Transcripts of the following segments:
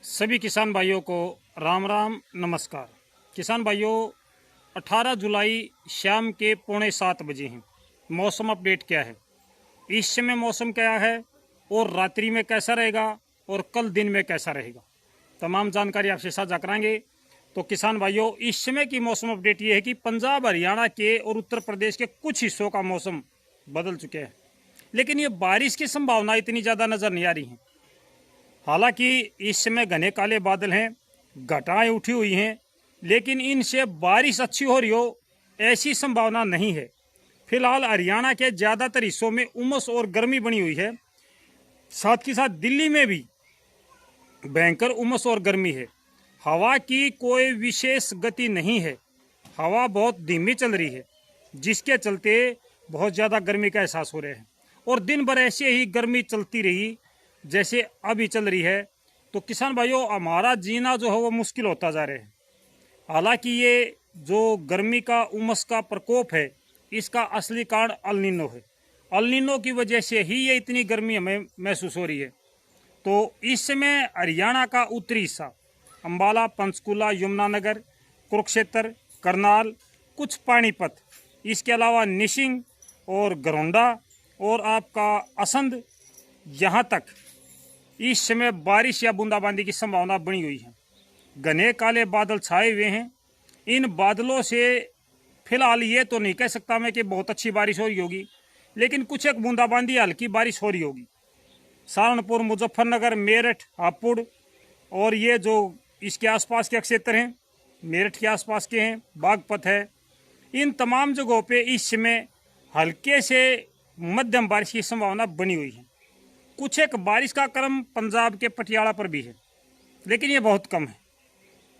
सभी किसान भाइयों को राम राम नमस्कार। किसान भाइयों, 18 जुलाई शाम के 6:45 हैं। मौसम अपडेट क्या है, इस समय मौसम क्या है और रात्रि में कैसा रहेगा और कल दिन में कैसा रहेगा, तमाम जानकारी आपसे साझा कराएंगे। तो किसान भाइयों, इस समय की मौसम अपडेट ये है कि पंजाब, हरियाणा के और उत्तर प्रदेश के कुछ हिस्सों का मौसम बदल चुके हैं, लेकिन ये बारिश की संभावना इतनी ज़्यादा नज़र नहीं आ रही है। हालांकि इस समय घने काले बादल हैं, घटाएं उठी हुई हैं, लेकिन इनसे बारिश अच्छी हो रही हो ऐसी संभावना नहीं है। फिलहाल हरियाणा के ज़्यादातर हिस्सों में उमस और गर्मी बनी हुई है, साथ ही साथ दिल्ली में भी भयंकर उमस और गर्मी है। हवा की कोई विशेष गति नहीं है, हवा बहुत धीमी चल रही है, जिसके चलते बहुत ज़्यादा गर्मी का एहसास हो रहा है। और दिन भर ऐसे ही गर्मी चलती रही जैसे अभी चल रही है, तो किसान भाइयों, हमारा जीना जो है वो मुश्किल होता जा रहा है। हालांकि ये जो गर्मी का, उमस का प्रकोप है, इसका असली कारण अल नीनो है। अल नीनो की वजह से ही ये इतनी गर्मी हमें महसूस हो रही है। तो इस समय हरियाणा का उत्तरी हिस्सा, अम्बाला, पंचकुला, यमुनानगर, कुरुक्षेत्र, करनाल, कुछ पानीपत, इसके अलावा निशिंग और गरौंडा और आपका असंध, यहाँ तक इस समय बारिश या बूंदाबांदी की संभावना बनी हुई है। घने काले बादल छाए हुए हैं। इन बादलों से फिलहाल ये तो नहीं कह सकता मैं कि बहुत अच्छी बारिश हो रही होगी, लेकिन कुछ एक बूंदाबांदी, हल्की बारिश हो रही होगी। सहारनपुर, मुजफ्फरनगर, मेरठ, हापुड़ और ये जो इसके आसपास के क्षेत्र हैं, मेरठ के आसपास के हैं, बागपत है, इन तमाम जगहों पे इस समय हल्के से मध्यम बारिश की संभावना बनी हुई है। कुछ एक बारिश का क्रम पंजाब के पटियाला पर भी है, लेकिन ये बहुत कम है।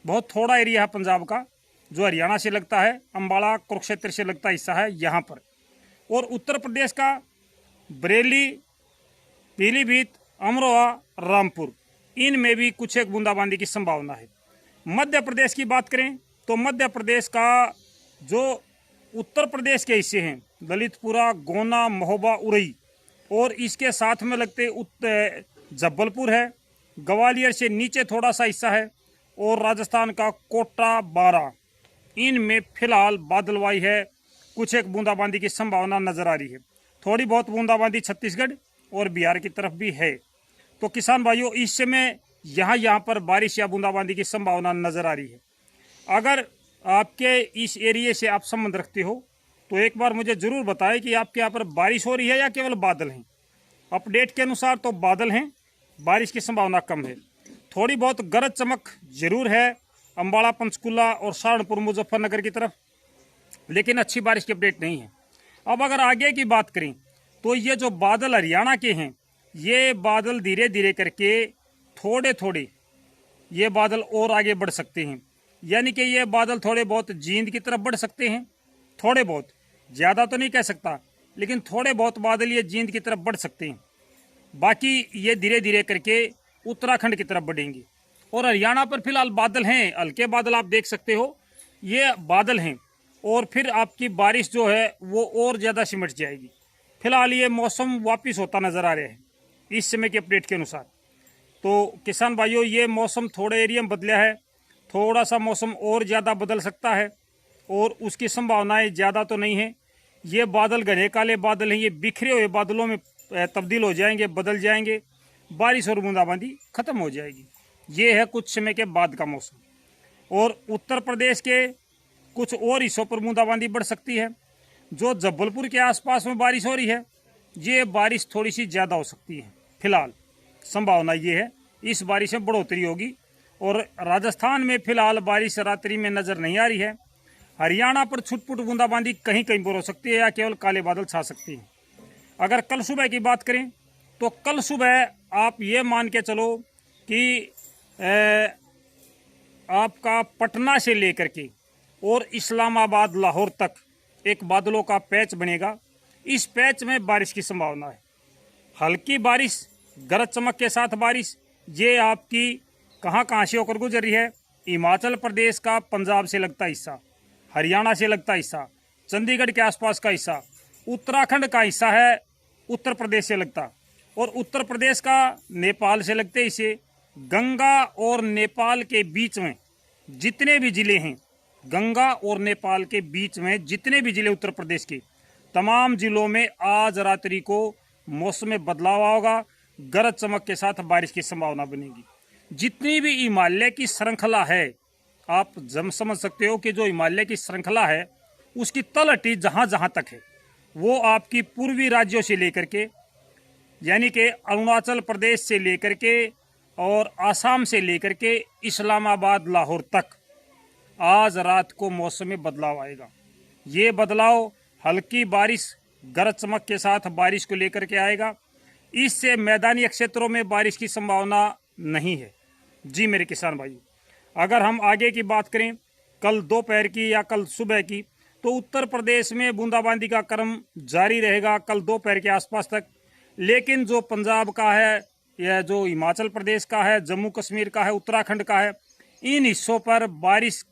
बहुत थोड़ा एरिया है पंजाब का जो हरियाणा से लगता है, अम्बाला, कुरुक्षेत्र से लगता हिस्सा है यहाँ पर। और उत्तर प्रदेश का बरेली, पीलीभीत, अमरोहा, रामपुर, इनमें भी कुछ एक बूंदाबांदी की संभावना है। मध्य प्रदेश की बात करें तो मध्य प्रदेश का जो उत्तर प्रदेश के हिस्से हैं, ललितपुरा, गोना, महोबा, उरई और इसके साथ में लगते जबलपुर है, ग्वालियर से नीचे थोड़ा सा हिस्सा है, और राजस्थान का कोटा, बारा, इनमें फिलहाल बादलवाई है। कुछ एक बूंदाबांदी की संभावना नजर आ रही है। थोड़ी बहुत बूंदाबांदी छत्तीसगढ़ और बिहार की तरफ भी है। तो किसान भाइयों, इस समय यहाँ पर बारिश या बूंदाबांदी की संभावना नजर आ रही है। अगर आपके इस एरिए से आप संबंध रखते हो तो एक बार मुझे ज़रूर बताएं कि आपके यहाँ पर बारिश हो रही है या केवल बादल हैं। अपडेट के अनुसार तो बादल हैं, बारिश की संभावना कम है। थोड़ी बहुत गरज चमक जरूर है अम्बाला, पंचकुला और सहारनपुर, मुजफ्फरनगर की तरफ, लेकिन अच्छी बारिश की अपडेट नहीं है। अब अगर आगे की बात करें तो ये जो बादल हरियाणा के हैं, ये बादल धीरे धीरे करके थोड़े थोड़े ये बादल और आगे बढ़ सकते हैं। यानी कि ये बादल थोड़े बहुत जींद की तरफ बढ़ सकते हैं। थोड़े बहुत, ज़्यादा तो नहीं कह सकता, लेकिन थोड़े बहुत बादल ये जींद की तरफ बढ़ सकते हैं। बाकी ये धीरे धीरे करके उत्तराखंड की तरफ बढ़ेंगे। और हरियाणा पर फिलहाल बादल हैं, हल्के बादल आप देख सकते हो, ये बादल हैं। और फिर आपकी बारिश जो है वो और ज़्यादा सिमट जाएगी। फिलहाल ये मौसम वापस होता नज़र आ रहा है इस समय के अपडेट के अनुसार। तो किसान भाइयों, ये मौसम थोड़े एरिया में बदला है, थोड़ा सा मौसम और ज़्यादा बदल सकता है, और उसकी संभावनाएं ज़्यादा तो नहीं है। ये बादल घने काले बादल हैं, ये बिखरे हुए बादलों में तब्दील हो जाएंगे, बदल जाएंगे, बारिश और बूंदाबांदी खत्म हो जाएगी। ये है कुछ समय के बाद का मौसम। और उत्तर प्रदेश के कुछ और हिस्सों पर बूंदाबांदी बढ़ सकती है। जो जबलपुर के आसपास में बारिश हो रही है, ये बारिश थोड़ी सी ज़्यादा हो सकती है। फिलहाल संभावना ये है इस बारिश में बढ़ोतरी होगी। और राजस्थान में फिलहाल बारिश रात्रि में नज़र नहीं आ रही है। हरियाणा पर छुटपुट बूंदाबांदी कहीं कहीं पर हो सकती है या केवल काले बादल छा सकती है। अगर कल सुबह की बात करें तो कल सुबह आप ये मान के चलो कि आपका पटना से लेकर के और इस्लामाबाद, लाहौर तक एक बादलों का पैच बनेगा। इस पैच में बारिश की संभावना है। हल्की बारिश, गरज चमक के साथ बारिश, ये आपकी कहाँ कहाँ से होकर गुजर रही है? हिमाचल प्रदेश का पंजाब से लगता हिस्सा, हरियाणा से लगता हिस्सा, चंडीगढ़ के आसपास का हिस्सा, उत्तराखंड का हिस्सा है उत्तर प्रदेश से लगता, और उत्तर प्रदेश का नेपाल से लगते हिस्से, गंगा और नेपाल के बीच में जितने भी जिले हैं, गंगा और नेपाल के बीच में जितने भी जिले उत्तर प्रदेश के, तमाम जिलों में आज रात्रि को मौसम में बदलाव होगा। गरज चमक के साथ बारिश की संभावना बनेगी। जितनी भी हिमालय की श्रृंखला है, आप समझ सकते हो कि जो हिमालय की श्रृंखला है उसकी तलहटी जहाँ जहाँ तक है, वो आपकी पूर्वी राज्यों से लेकर के, यानी कि अरुणाचल प्रदेश से लेकर के और आसाम से लेकर के इस्लामाबाद लाहौर तक आज रात को मौसम में बदलाव आएगा। ये बदलाव हल्की बारिश, गरज चमक के साथ बारिश को लेकर के आएगा। इससे मैदानी क्षेत्रों में बारिश की संभावना नहीं है। जी मेरे किसान भाई, अगर हम आगे की बात करें कल दोपहर की या कल सुबह की, तो उत्तर प्रदेश में बूंदाबांदी का क्रम जारी रहेगा कल दोपहर के आसपास तक। लेकिन जो पंजाब का है या जो हिमाचल प्रदेश का है, जम्मू कश्मीर का है, उत्तराखंड का है, इन हिस्सों पर बारिश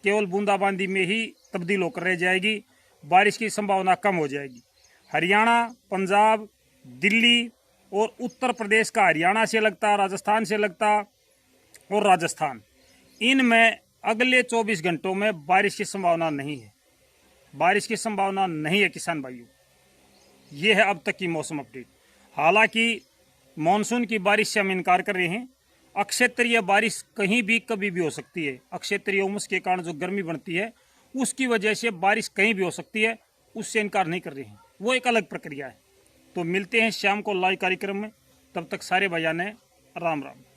केवल बूंदाबांदी में ही तब्दील होकर रह जाएगी। बारिश की संभावना कम हो जाएगी। हरियाणा, पंजाब, दिल्ली और उत्तर प्रदेश का हरियाणा से लगता, राजस्थान से लगता और राजस्थान, इनमें अगले 24 घंटों में बारिश की संभावना नहीं है। बारिश की संभावना नहीं है किसान भाइयों। ये है अब तक की मौसम अपडेट। हालांकि मानसून की बारिश से हम इनकार कर रहे हैं। अक्षेत्रीय बारिश कहीं भी कभी भी हो सकती है। अक्षेत्रीय उमस के कारण जो गर्मी बढ़ती है उसकी वजह से बारिश कहीं भी हो सकती है, उससे इनकार नहीं कर रहे हैं। वो एक अलग प्रक्रिया है। तो मिलते हैं शाम को लाइव कार्यक्रम में। तब तक सारे भाइयों ने राम राम।